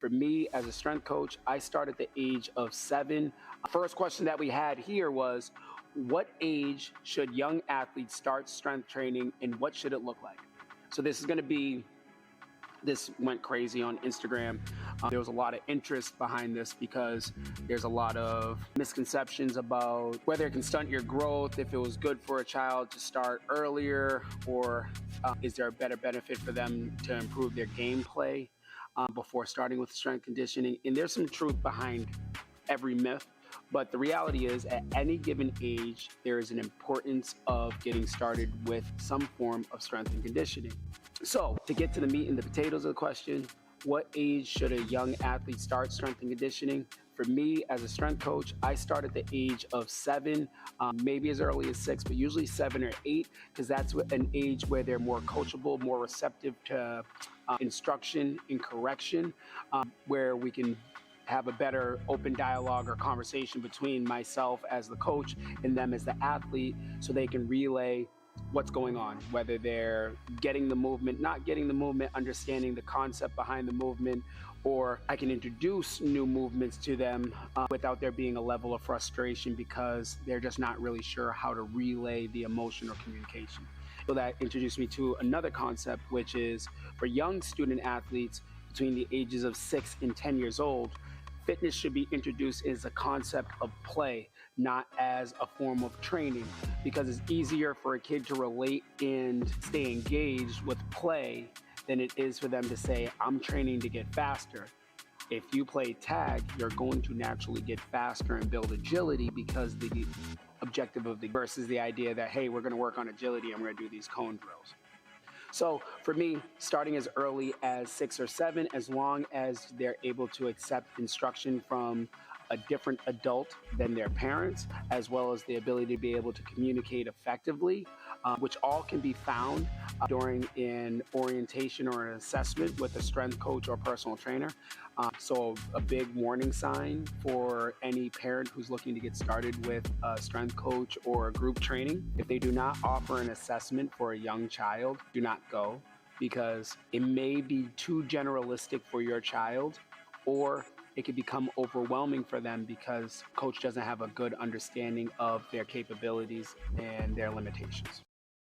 For me, as a strength coach, I start at the age of 7. First question that we had here was, what age should young athletes start strength training and what should it look like? So this went crazy on Instagram. There was a lot of interest behind this because there's a lot of misconceptions about whether it can stunt your growth, if it was good for a child to start earlier, or is there a better benefit for them to improve their gameplay before starting with strength conditioning. And there's some truth behind every myth. But the reality is, at any given age, there is an importance of getting started with some form of strength and conditioning. So, to get to the meat and the potatoes of the question, what age should a young athlete start strength and conditioning? For me, as a strength coach, I start at the age of 7, maybe as early as 6, but usually 7 or 8, because that's an age where they're more coachable, more receptive to instruction and correction, where we can have a better open dialogue or conversation between myself as the coach and them as the athlete, so they can relay what's going on, whether they're getting the movement, not getting the movement, understanding the concept behind the movement, or I can introduce new movements to them without there being a level of frustration because they're just not really sure how to relay the emotion or communication. So that introduced me to another concept, which is for young student athletes between the ages of 6 and 10 years old, fitness should be introduced as a concept of play, not as a form of training, because it's easier for a kid to relate and stay engaged with play than it is for them to say, I'm training to get faster. If you play tag, you're going to naturally get faster and build agility because the objective of the versus the idea that, hey, we're going to work on agility and we're going to do these cone drills. So for me, starting as early as 6 or 7, as long as they're able to accept instruction from a different adult than their parents, as well as the ability to be able to communicate effectively, which all can be found during an orientation or an assessment with a strength coach or personal trainer. So a big warning sign for any parent who's looking to get started with a strength coach or a group training: if they do not offer an assessment for a young child, do not go, because it may be too generalistic for your child, or it could become overwhelming for them because coach doesn't have a good understanding of their capabilities and their limitations.